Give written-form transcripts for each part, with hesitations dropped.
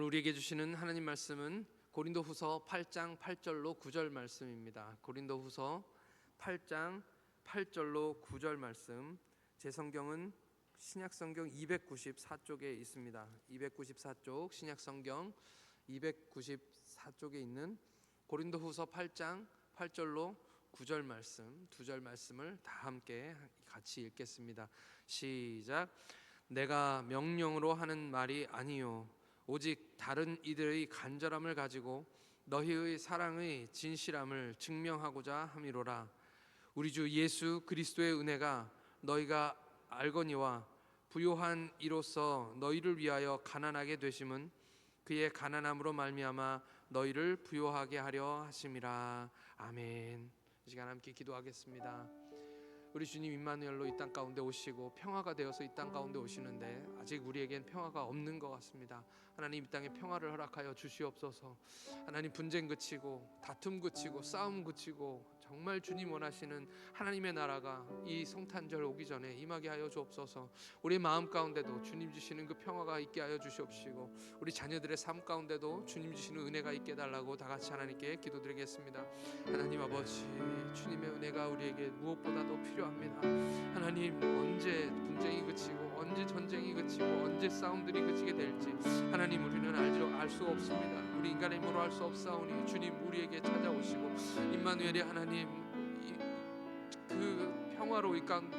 우리에게 주시는 하나님 말씀은 고린도후서 8장 8절로 9절 말씀입니다. 고린도후서 8장 8절로 9절 말씀. 제 성경은 신약성경 294쪽에 있습니다. 294쪽 신약성경 294쪽에 있는 고린도후서 8장 8절로 9절 말씀, 두 절 말씀을 다 함께 같이 읽겠습니다. 시작. 내가 명령으로 하는 말이 아니요 오직 다른 이들의 간절함을 가지고 너희의 사랑의 진실함을 증명하고자 함이로라. 우리 주 예수 그리스도의 은혜가 너희가 알거니와 부요한 이로써 너희를 위하여 가난하게 되심은 그의 가난함으로 말미암아 너희를 부요하게 하려 하심이라. 아멘. 이 시간 함께 기도하겠습니다. 우리 주님 임마누엘로 이 땅 가운데 오시고 평화가 되어서 이 땅 가운데 오시는데 아직 우리에겐 평화가 없는 것 같습니다. 하나님 이 땅에 평화를 허락하여 주시옵소서. 하나님 분쟁 그치고 다툼 그치고 싸움 그치고 정말 주님 원하시는 하나님의 나라가 이 성탄절 오기 전에 임하게 하여 주옵소서. 우리 마음 가운데도 주님 주시는 그 평화가 있게 하여 주시옵시고 우리 자녀들의 삶 가운데도 주님 주시는 은혜가 있게 해달라고 다 같이 하나님께 기도드리겠습니다. 하나님 아버지, 주님의 은혜가 우리에게 무엇보다도 필요합니다. 하나님, 언제 분쟁이 그치고 언제 전쟁이 그치고 언제 싸움들이 그치게 될지 하나님 우리는 알 수 없습니다. 우리 인간의 힘으로 할 수 없사오니 주님 우리에게 찾아오시고 임마누엘의 하나님 그 평화로 이 땅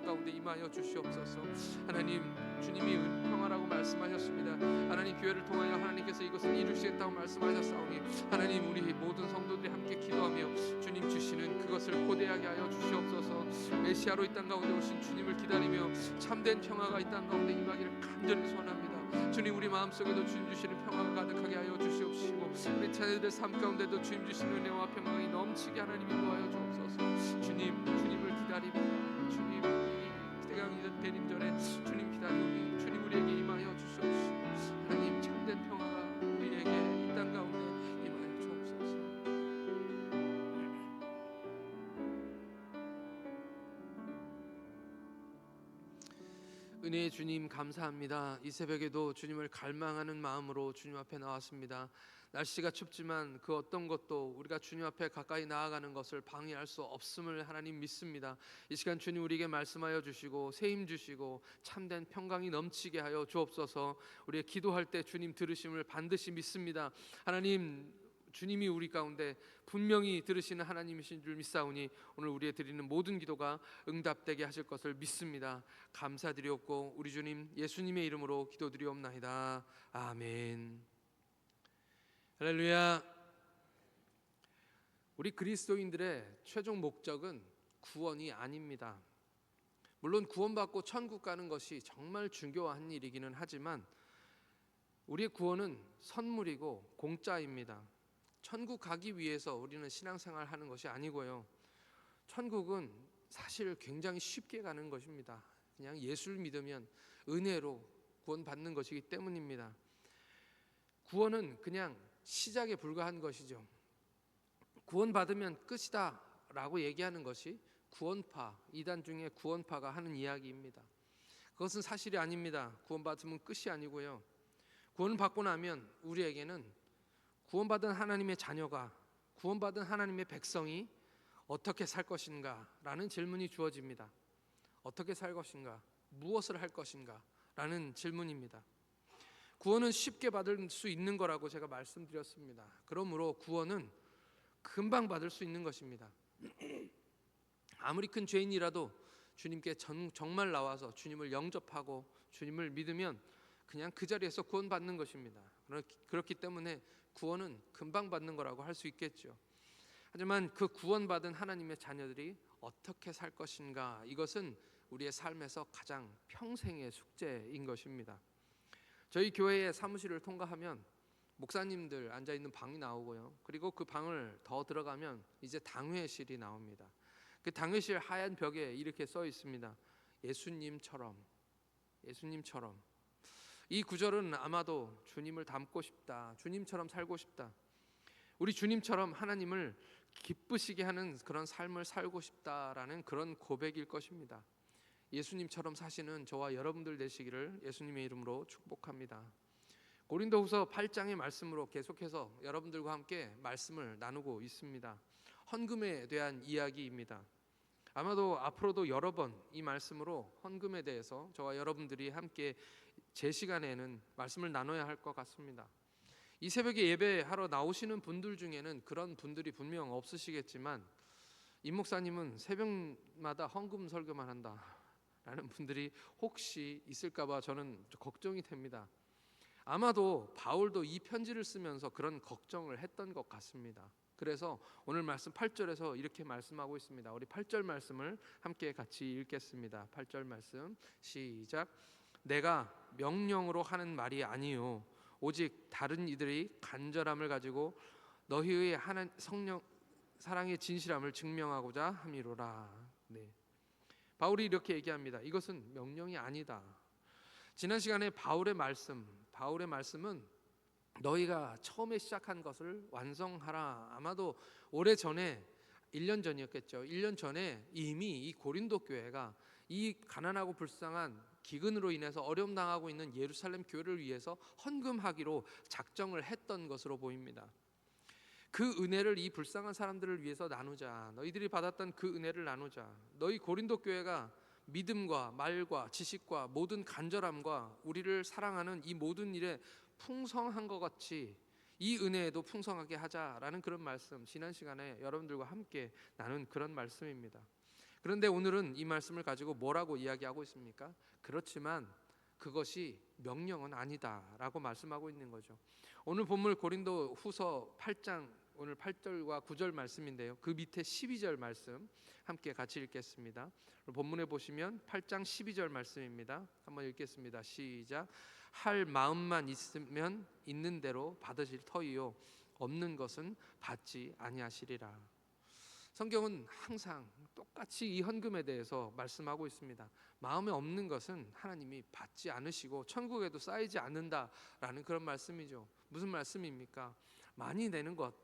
가운데 임하여 주시옵소서. 하나님 주님이 평화라고 말씀하셨습니다. 하나님 교회를 통하여 하나님께서 이것을 이루시겠다고 말씀하셨사오니 하나님 우리 모든 성도들이 함께 기도하며 주님 주시는 그것을 고대하게 하여 주시옵소서. 메시아로 이 땅 가운데 오신 주님을 기다리며 참된 평화가 이 땅 가운데 임하기를 간절히 소원합니다. 주님 우리 마음속에도 주님 주시는 평화가 가득하게 하여 주시옵시고 우리 자녀들의 삶 가운데도 주님 주시는 은혜와 평강이 넘치게 하나님 인도하여 주옵소서. 주님을 기다립니다. 주님 대강이든 대림절에 주님 기다리오니 주님 우리에게 임하여 주시옵시고 하나님 참된 평화가 우리에게 이 땅 가운데 임하여 주옵소서. 은혜의 주님 감사합니다. 이 새벽에도 주님을 갈망하는 마음으로 주님 앞에 나왔습니다. 날씨가 춥지만 그 어떤 것도 우리가 주님 앞에 가까이 나아가는 것을 방해할 수 없음을 하나님 믿습니다. 이 시간 주님 우리에게 말씀하여 주시고 세임 주시고 참된 평강이 넘치게 하여 주옵소서. 우리의 기도할 때 주님 들으심을 반드시 믿습니다. 하나님 주님이 우리 가운데 분명히 들으시는 하나님이신 줄 믿사오니 오늘 우리의 드리는 모든 기도가 응답되게 하실 것을 믿습니다. 감사드리옵고 우리 주님 예수님의 이름으로 기도드리옵나이다. 아멘. 할렐루야. 우리 그리스도인들의 최종 목적은 구원이 아닙니다. 물론 구원받고 천국 가는 것이 정말 중요한 일이기는 하지만 우리의 구원은 선물이고 공짜입니다. 천국 가기 위해서 우리는 신앙생활 하는 것이 아니고요. 천국은 사실 굉장히 쉽게 가는 것입니다. 그냥 예수를 믿으면 은혜로 구원받는 것이기 때문입니다. 구원은 그냥 시작에 불과한 것이죠. 구원받으면 끝이다 라고 얘기하는 것이 구원파, 이단 중에 구원파가 하는 이야기입니다. 그것은 사실이 아닙니다. 구원받으면 끝이 아니고요. 구원을 받고 나면 우리에게는 구원받은 하나님의 자녀가, 구원받은 하나님의 백성이 어떻게 살 것인가 라는 질문이 주어집니다. 어떻게 살 것인가, 무엇을 할 것인가 라는 질문입니다. 구원은 쉽게 받을 수 있는 거라고 제가 말씀드렸습니다. 그러므로 구원은 금방 받을 수 있는 것입니다. 아무리 큰 죄인이라도 주님께 정말 나와서 주님을 영접하고 주님을 믿으면 그냥 그 자리에서 구원받는 것입니다. 그렇기 때문에 구원은 금방 받는 거라고 할 수 있겠죠. 하지만 그 구원받은 하나님의 자녀들이 어떻게 살 것인가, 이것은 우리의 삶에서 가장 평생의 숙제인 것입니다. 저희 교회의 사무실을 통과하면 목사님들 앉아있는 방이 나오고요. 그리고 그 방을 더 들어가면 이제 당회실이 나옵니다. 그 당회실 하얀 벽에 이렇게 써 있습니다. 예수님처럼. 이 구절은 아마도 주님을 닮고 싶다, 주님처럼 살고 싶다, 우리 주님처럼 하나님을 기쁘시게 하는 그런 삶을 살고 싶다라는 그런 고백일 것입니다. 예수님처럼 사시는 저와 여러분들 되시기를 예수님의 이름으로 축복합니다. 고린도후서 8장의 말씀으로 계속해서 여러분들과 함께 말씀을 나누고 있습니다. 헌금에 대한 이야기입니다. 아마도 앞으로도 여러 번 이 말씀으로 헌금에 대해서 저와 여러분들이 함께 제 시간에는 말씀을 나눠야 할 것 같습니다. 이 새벽에 예배하러 나오시는 분들 중에는 그런 분들이 분명 없으시겠지만 임 목사님은 새벽마다 헌금 설교만 한다라는 분들이 혹시 있을까 봐 저는 걱정이 됩니다. 아마도 바울도 이 편지를 쓰면서 그런 걱정을 했던 것 같습니다. 그래서 오늘 말씀 8절에서 이렇게 말씀하고 있습니다. 우리 8절 말씀을 함께 같이 읽겠습니다. 8절 말씀 시작. 내가 명령으로 하는 말이 아니요 오직 다른 이들의 간절함을 가지고 너희의 성령 사랑의 진실함을 증명하고자 함이로라. 네. 바울이 이렇게 얘기합니다. 이것은 명령이 아니다. 지난 시간에 바울의 말씀은 너희가 처음에 시작한 것을 완성하라. 아마도 오래전에 1년 전이었겠죠. 1년 전에 이미 이 고린도 교회가 이 가난하고 불쌍한 기근으로 인해서 어려움 당하고 있는 예루살렘 교회를 위해서 헌금하기로 작정을 했던 것으로 보입니다. 그 은혜를 이 불쌍한 사람들을 위해서 나누자. 너희들이 받았던 그 은혜를 나누자. 너희 고린도 교회가 믿음과 말과 지식과 모든 간절함과 우리를 사랑하는 이 모든 일에 풍성한 것 같이 이 은혜에도 풍성하게 하자라는 그런 말씀, 지난 시간에 여러분들과 함께 나눈 그런 말씀입니다. 그런데 오늘은 이 말씀을 가지고 뭐라고 이야기하고 있습니까? 그렇지만 그것이 명령은 아니다라고 말씀하고 있는 거죠. 오늘 본문 고린도 후서 8장 오늘 8절과 9절 말씀인데요. 그 밑에 12절 말씀 함께 같이 읽겠습니다. 본문에 보시면 8장 12절 말씀입니다. 한번 읽겠습니다. 시작. 할 마음만 있으면 있는 대로 받으실 터이요 없는 것은 받지 아니하시리라. 성경은 항상 똑같이 이 헌금에 대해서 말씀하고 있습니다. 마음에 없는 것은 하나님이 받지 않으시고 천국에도 쌓이지 않는다라는 그런 말씀이죠. 무슨 말씀입니까? 많이 내는 것,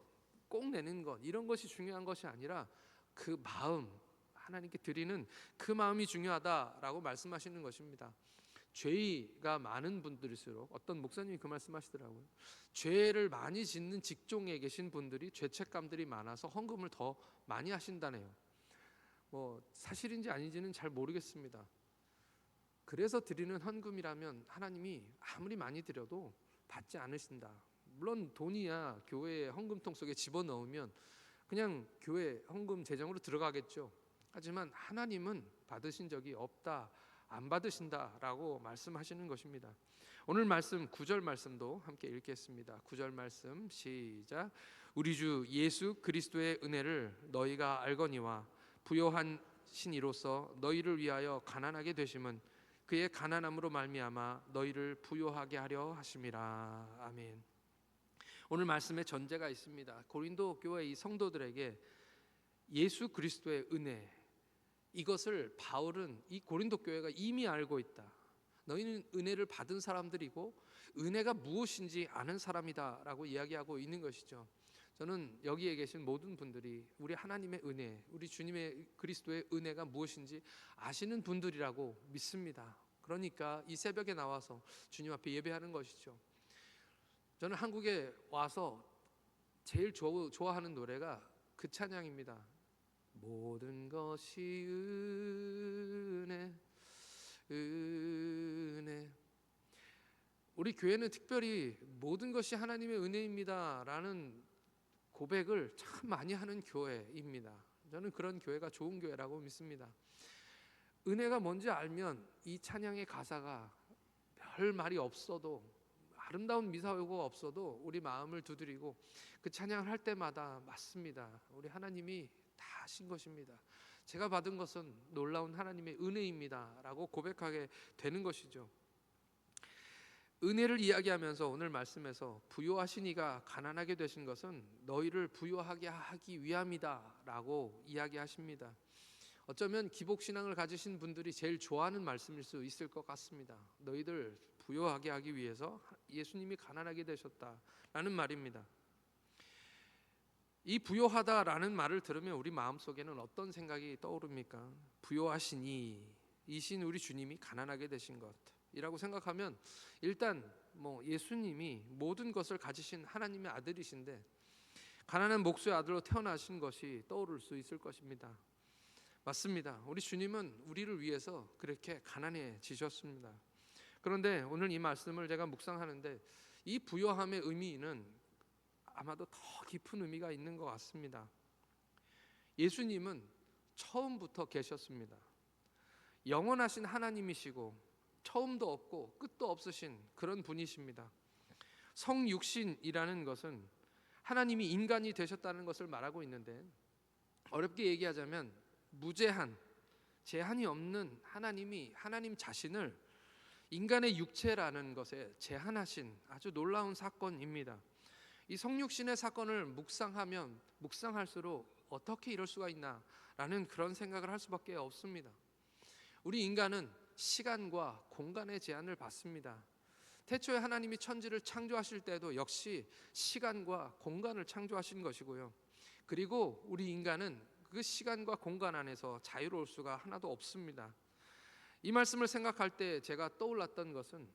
꼭 내는 것 이런 것이 중요한 것이 아니라 그 마음, 하나님께 드리는 그 마음이 중요하다라고 말씀하시는 것입니다. 죄가 많은 분들일수록 어떤 목사님이 그 말씀하시더라고요. 죄를 많이 짓는 직종에 계신 분들이 죄책감들이 많아서 헌금을 더 많이 하신다네요. 사실인지 아닌지는 잘 모르겠습니다. 그래서 드리는 헌금이라면 하나님이 아무리 많이 드려도 받지 않으신다. 물론 돈이야 교회 헌금통 속에 집어넣으면 그냥 교회 헌금 재정으로 들어가겠죠. 하지만 하나님은 받으신 적이 없다, 안 받으신다라고 말씀하시는 것입니다. 오늘 말씀 9절 말씀도 함께 읽겠습니다. 9절 말씀 시작. 우리 주 예수 그리스도의 은혜를 너희가 알거니와 부요하신 이로써 너희를 위하여 가난하게 되심은 그의 가난함으로 말미암아 너희를 부요하게 하려 하심이라. 아멘. 오늘 말씀에 전제가 있습니다. 고린도 교회 이 성도들에게 예수 그리스도의 은혜, 이것을 바울은 이 고린도 교회가 이미 알고 있다. 너희는 은혜를 받은 사람들이고 은혜가 무엇인지 아는 사람이다라고 이야기하고 있는 것이죠. 저는 여기에 계신 모든 분들이 우리 하나님의 은혜, 우리 주님의 그리스도의 은혜가 무엇인지 아시는 분들이라고 믿습니다. 그러니까 이 새벽에 나와서 주님 앞에 예배하는 것이죠. 저는 한국에 와서 제일 좋아하는 노래가 그 찬양입니다. 모든 것이 은혜, 은혜. 우리 교회는 특별히 모든 것이 하나님의 은혜입니다 라는 고백을 참 많이 하는 교회입니다. 저는 그런 교회가 좋은 교회라고 믿습니다. 은혜가 뭔지 알면 이 찬양의 가사가 별 말이 없어도, 아름다운 미사오가 없어도 우리 마음을 두드리고 그 찬양을 할 때마다 맞습니다. 우리 하나님이 다 하신 것입니다. 제가 받은 것은 놀라운 하나님의 은혜입니다 라고 고백하게 되는 것이죠. 은혜를 이야기하면서 오늘 말씀에서 부요하신 이가 가난하게 되신 것은 너희를 부요하게 하기 위함이다 라고 이야기하십니다. 어쩌면 기복신앙을 가지신 분들이 제일 좋아하는 말씀일 수 있을 것 같습니다. 너희들 부요하게 하기 위해서 예수님이 가난하게 되셨다라는 말입니다. 이 부요하다라는 말을 들으면 우리 마음속에는 어떤 생각이 떠오릅니까? 부요하신 이신 우리 주님이 가난하게 되신 것, 하나님이라고 생각하면 일단 예수님이 모든 것을 가지신 하나님의 아들이신데 가난한 목수의 아들로 태어나신 것이 떠오를 수 있을 것입니다. 맞습니다. 우리 주님은 우리를 위해서 그렇게 가난해지셨습니다. 그런데 오늘 이 말씀을 제가 묵상하는데 이 부요함의 의미는 아마도 더 깊은 의미가 있는 것 같습니다. 예수님은 처음부터 계셨습니다. 영원하신 하나님이시고 처음도 없고 끝도 없으신 그런 분이십니다. 성육신이라는 것은 하나님이 인간이 되셨다는 것을 말하고 있는데 어렵게 얘기하자면 무제한, 제한이 없는 하나님이 하나님 자신을 인간의 육체라는 것에 제한하신 아주 놀라운 사건입니다. 이 성육신의 사건을 묵상하면 묵상할수록 어떻게 이럴 수가 있나라는 그런 생각을 할 수밖에 없습니다. 우리 인간은 시간과 공간의 제한을 받습니다. 태초에 하나님이 천지를 창조하실 때도 역시 시간과 공간을 창조하신 것이고요. 그리고 우리 인간은 그 시간과 공간 안에서 자유로울 수가 하나도 없습니다. 이 말씀을 생각할 때 제가 떠올랐던 것은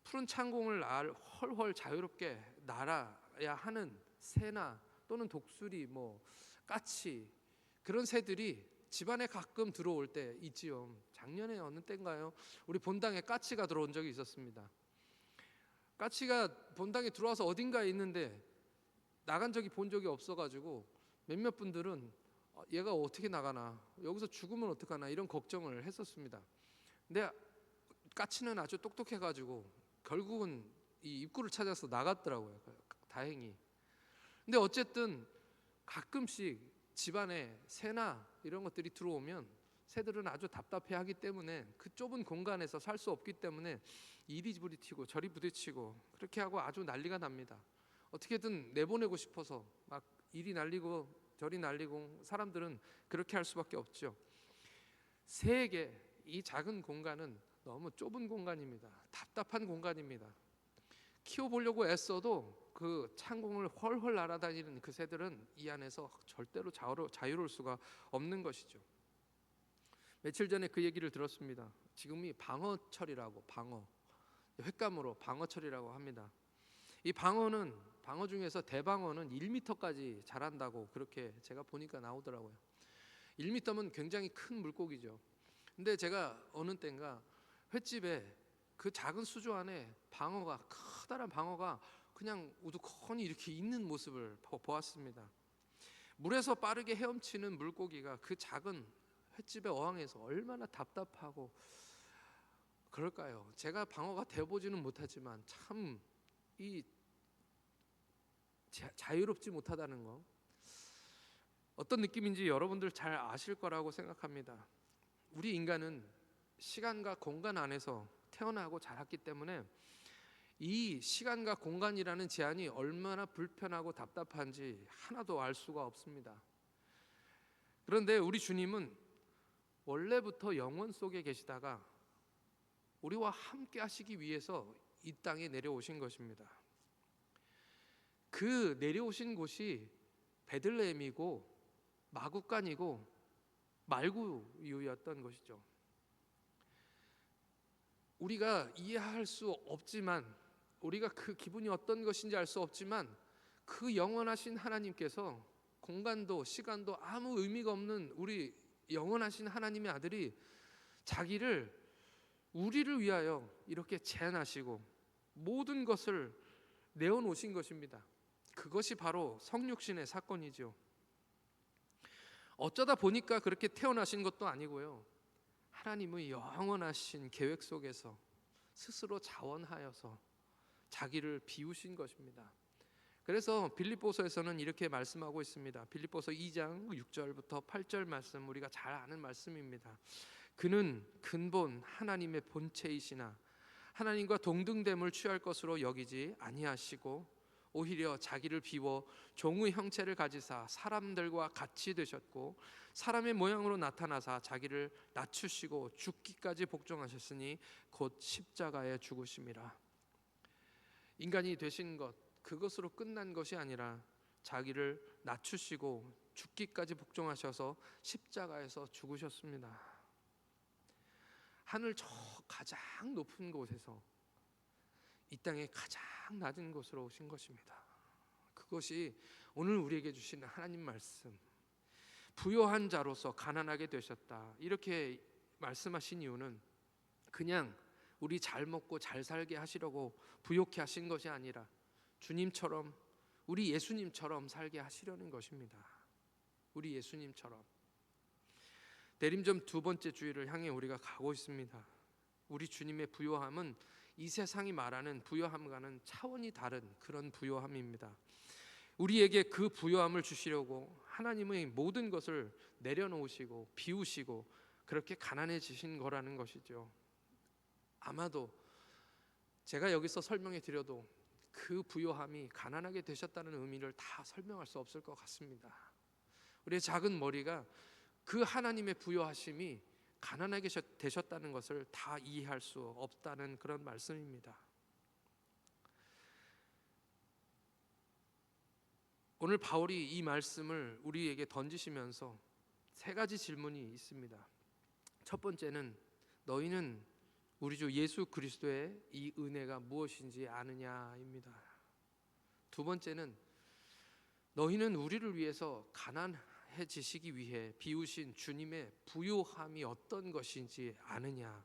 푸른 창공을 헐헐 자유롭게 날아야 하는 새나 또는 독수리, 까치 그런 새들이 집안에 가끔 들어올 때 있지요. 작년에 어느 때인가요? 우리 본당에 까치가 들어온 적이 있었습니다. 까치가 본당에 들어와서 어딘가에 있는데 나간 적이 본 적이 없어가지고 몇몇 분들은 얘가 어떻게 나가나, 여기서 죽으면 어떡하나 이런 걱정을 했었습니다. 근데 까치는 아주 똑똑해가지고 결국은 이 입구를 찾아서 나갔더라고요. 다행히. 근데 어쨌든 가끔씩 집안에 새나 이런 것들이 들어오면 새들은 아주 답답해하기 때문에 그 좁은 공간에서 살 수 없기 때문에 이리 부딪히고 저리 부딪히고 그렇게 하고 아주 난리가 납니다. 어떻게든 내보내고 싶어서 막 이리 날리고 저리 날리고 사람들은 그렇게 할 수밖에 없죠. 새에게 이 작은 공간은 너무 좁은 공간입니다. 답답한 공간입니다. 키워보려고 애써도 그 창공을 헐헐 날아다니는 그 새들은 이 안에서 절대로 자유로울 수가 없는 것이죠. 며칠 전에 그 얘기를 들었습니다. 지금이 방어철이라고, 횟감으로 방어철이라고 합니다. 이 방어 중에서 대방어는 1m까지 자란다고 그렇게 제가 보니까 나오더라고요. 1m면 굉장히 큰 물고기죠. 근데 제가 어느 때인가 횟집에 그 작은 수조 안에 커다란 방어가 그냥 우두커니 이렇게 있는 모습을 보았습니다. 물에서 빠르게 헤엄치는 물고기가 그 작은 횟집의 어항에서 얼마나 답답하고 그럴까요? 제가 방어가 되어보지는 못하지만 참 이 자유롭지 못하다는 거 어떤 느낌인지 여러분들 잘 아실 거라고 생각합니다. 우리 인간은 시간과 공간 안에서 태어나고 자랐기 때문에 이 시간과 공간이라는 제한이 얼마나 불편하고 답답한지 하나도 알 수가 없습니다. 그런데 우리 주님은 원래부터 영원 속에 계시다가 우리와 함께 하시기 위해서 이 땅에 내려오신 것입니다. 그 내려오신 곳이 베들레헴이고 마구간이고 말구유였던 것이죠. 우리가 이해할 수 없지만, 우리가 그 기분이 어떤 것인지 알 수 없지만 그 영원하신 하나님께서 공간도 시간도 아무 의미가 없는 우리 영원하신 하나님의 아들이 자기를 우리를 위하여 이렇게 제한하시고 모든 것을 내어놓으신 것입니다. 그것이 바로 성육신의 사건이죠. 어쩌다 보니까 그렇게 태어나신 것도 아니고요. 하나님의 영원하신 계획 속에서 스스로 자원하여서 자기를 비우신 것입니다. 그래서 빌립보서에서는 이렇게 말씀하고 있습니다. 빌립보서 2장 6절부터 8절 말씀, 우리가 잘 아는 말씀입니다. 그는 근본 하나님의 본체이시나 하나님과 동등됨을 취할 것으로 여기지 아니하시고 오히려 자기를 비워 종의 형체를 가지사 사람들과 같이 되셨고 사람의 모양으로 나타나사 자기를 낮추시고 죽기까지 복종하셨으니 곧 십자가에 죽으심이라. 인간이 되신 것, 그것으로 끝난 것이 아니라 자기를 낮추시고 죽기까지 복종하셔서 십자가에서 죽으셨습니다. 하늘 저 가장 높은 곳에서 이 땅의 가장 낮은 곳으로 오신 것입니다. 그것이 오늘 우리에게 주시는 하나님 말씀, 부요한 자로서 가난하게 되셨다, 이렇게 말씀하신 이유는 그냥 우리 잘 먹고 잘 살게 하시려고 부요케 하신 것이 아니라 주님처럼, 우리 예수님처럼 살게 하시려는 것입니다. 우리 예수님처럼. 대림점 두 번째 주일을 향해 우리가 가고 있습니다. 우리 주님의 부요함은 이 세상이 말하는 부요함과는 차원이 다른 그런 부요함입니다. 우리에게 그 부요함을 주시려고 하나님의 모든 것을 내려놓으시고 비우시고 그렇게 가난해지신 거라는 것이죠. 아마도 제가 여기서 설명해 드려도 그 부요함이 가난하게 되셨다는 의미를 다 설명할 수 없을 것 같습니다. 우리의 작은 머리가 그 하나님의 부요하심이 가난하게 되셨다는 것을 다 이해할 수 없다는 그런 말씀입니다. 오늘 바울이 이 말씀을 우리에게 던지시면서 세 가지 질문이 있습니다. 첫 번째는 너희는 우리 주 예수 그리스도의 이 은혜가 무엇인지 아느냐입니다. 두 번째는 너희는 우리를 위해서 가난해지시기 위해 비우신 주님의 부요함이 어떤 것인지 아느냐.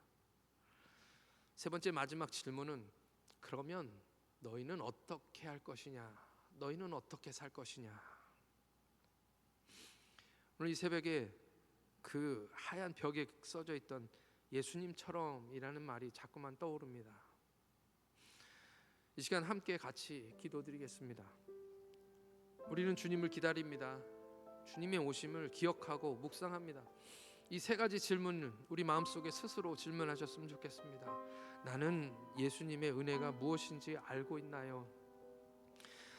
세 번째 마지막 질문은 그러면 너희는 어떻게 할 것이냐, 너희는 어떻게 살 것이냐. 오늘 이 새벽에 그 하얀 벽에 써져 있던 예수님처럼이라는 말이 자꾸만 떠오릅니다. 이 시간 함께 같이 기도드리겠습니다. 우리는 주님을 기다립니다. 주님의 오심을 기억하고 묵상합니다. 이 세 가지 질문을 우리 마음속에 스스로 질문하셨으면 좋겠습니다. 나는 예수님의 은혜가 무엇인지 알고 있나요?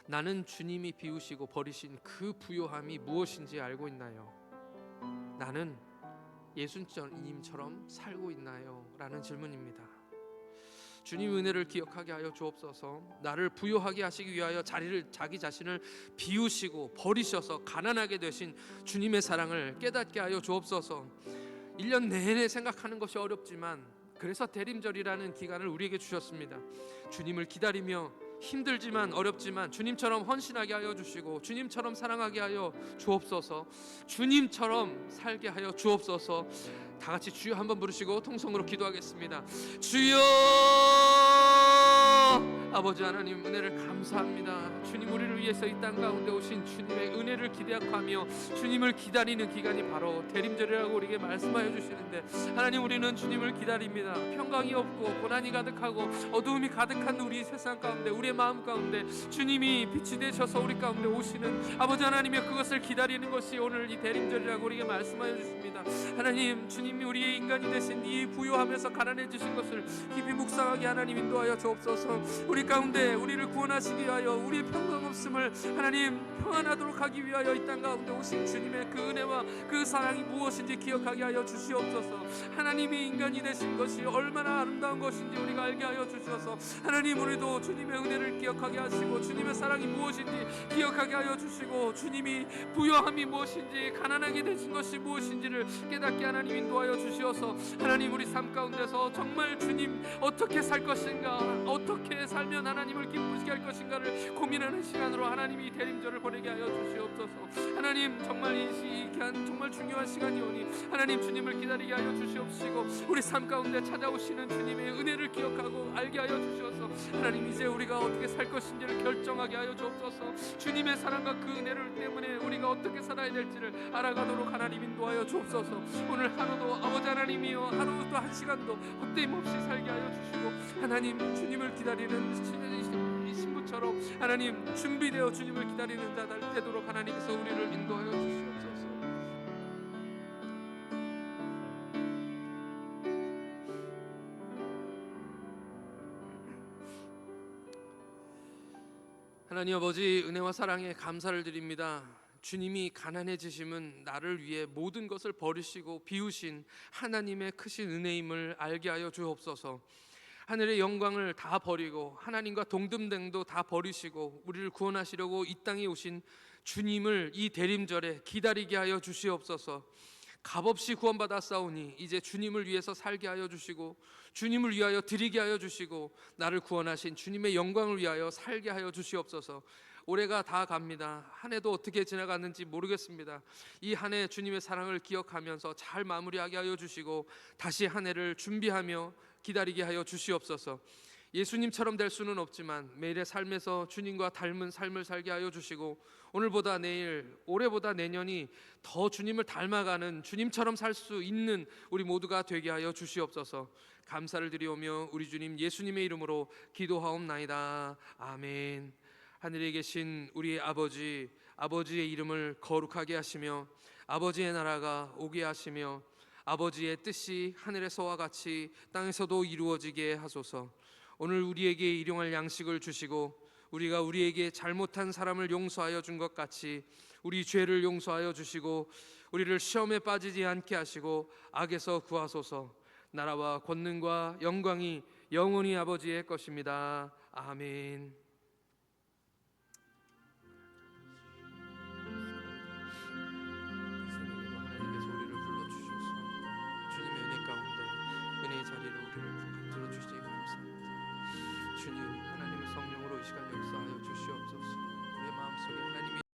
나는 주님이 비우시고 버리신 그 부요함이 무엇인지 알고 있나요? 나는 예수님처럼 살고 있나요? 라는 질문입니다. 주님 은혜를 기억하게 하여 주옵소서. 나를 부요하게 하시기 위하여 자기 자신을 비우시고 버리셔서 가난하게 되신 주님의 사랑을 깨닫게 하여 주옵소서. 1년 내내 생각하는 것이 어렵지만 그래서 대림절이라는 기간을 우리에게 주셨습니다. 주님을 기다리며 힘들지만 어렵지만 주님처럼 헌신하게 하여 주시고 주님처럼 사랑하게 하여 주옵소서. 주님처럼 살게 하여 주옵소서. 다 같이 주여 한번 부르시고 통성으로 기도하겠습니다. 주여! 아버지 하나님, 은혜를 감사합니다. 주님, 우리를 위해서 이 땅 가운데 오신 주님의 은혜를 기대하며 주님을 기다리는 기간이 바로 대림절이라고 우리에게 말씀하여 주시는데, 하나님, 우리는 주님을 기다립니다. 평강이 없고 고난이 가득하고 어두움이 가득한 우리 세상 가운데, 우리의 마음 가운데 주님이 빛이 되셔서 우리 가운데 오시는 아버지 하나님의 그것을 기다리는 것이 오늘 이 대림절이라고 우리에게 말씀하여 주십니다. 하나님, 주님이 우리의 인간이 되신 이 부요함에서 가난해지신 것을 깊이 묵상하게 하나님 인도하여 주옵소서. 우리 가운데 우리를 구원하시기 위하여 우리의 평강 없음을 하나님 평안하도록 하기 위하여 이 땅 가운데 오신 주님의 그 은혜와 그 사랑이 무엇인지 기억하게 하여 주시옵소서. 하나님이 인간이 되신 것이 얼마나 아름다운 것인지 우리가 알게 하여 주셔서 하나님, 우리도 주님의 은혜를 기억하게 하시고 주님의 사랑이 무엇인지 기억하게 하여 주시고 주님이 부요함이 무엇인지 가난하게 되신 것이 무엇인지를 깨닫게 하나님 인도하여 주시어서 하나님, 우리 삶 가운데서 정말 주님 어떻게 살 것인가, 어떻게 살면 하나님을 기쁘시게 할 것인가를 고민하는 시간으로 하나님이 대림절을 보내게 하여 주시옵소서. 하나님, 정말 이 시간 정말 중요한 시간이오니 하나님, 주님을 기다리게 하여 주시옵시고 우리 삶 가운데 찾아오시는 주님의 은혜를 기억하고 알게 하여 주시옵소서. 하나님, 이제 우리가 어떻게 살 것인지를 결정하게 하여 주옵소서. 주님의 사랑과 그 은혜를 때문에 우리가 어떻게 살아야 될지를 알아가도록 하나님 인도하여 주옵소서. 오늘 하루도 아버지 하나님이여, 하루도 한 시간도 헛되임 없이 살게 하여 주시고 하나님, 주님을 기다리는 신부처럼 하나님 준비되어 주님을 기다리는 자들 되도록 하나님께서 우리를 인도하여 주시옵소서. 하나님 아버지, 은혜와 사랑에 감사를 드립니다. 주님이 가난해지심은 나를 위해 모든 것을 버리시고 비우신 하나님의 크신 은혜임을 알게 하여 주옵소서. 하늘의 영광을 다 버리고 하나님과 동등됨도 다 버리시고 우리를 구원하시려고 이 땅에 오신 주님을 이 대림절에 기다리게 하여 주시옵소서. 값없이 구원받았사오니 이제 주님을 위해서 살게 하여 주시고 주님을 위하여 드리게 하여 주시고 나를 구원하신 주님의 영광을 위하여 살게 하여 주시옵소서. 올해가 다 갑니다. 한 해도 어떻게 지나갔는지 모르겠습니다. 이 한 해 주님의 사랑을 기억하면서 잘 마무리하게 하여 주시고 다시 한 해를 준비하며 기다리게 하여 주시옵소서. 예수님처럼 될 수는 없지만 매일의 삶에서 주님과 닮은 삶을 살게 하여 주시고 오늘보다 내일, 올해보다 내년이 더 주님을 닮아가는 주님처럼 살 수 있는 우리 모두가 되게 하여 주시옵소서. 감사를 드리오며 우리 주님 예수님의 이름으로 기도하옵나이다. 아멘. 하늘에 계신 우리 아버지, 아버지의 이름을 거룩하게 하시며 아버지의 나라가 오게 하시며 아버지의 뜻이 하늘에서와 같이 땅에서도 이루어지게 하소서. 오늘 우리에게 일용할 양식을 주시고 우리가 우리에게 잘못한 사람을 용서하여 준 것 같이 우리 죄를 용서하여 주시고 우리를 시험에 빠지지 않게 하시고 악에서 구하소서. 나라와 권능과 영광이 영원히 아버지의 것입니다. 아멘.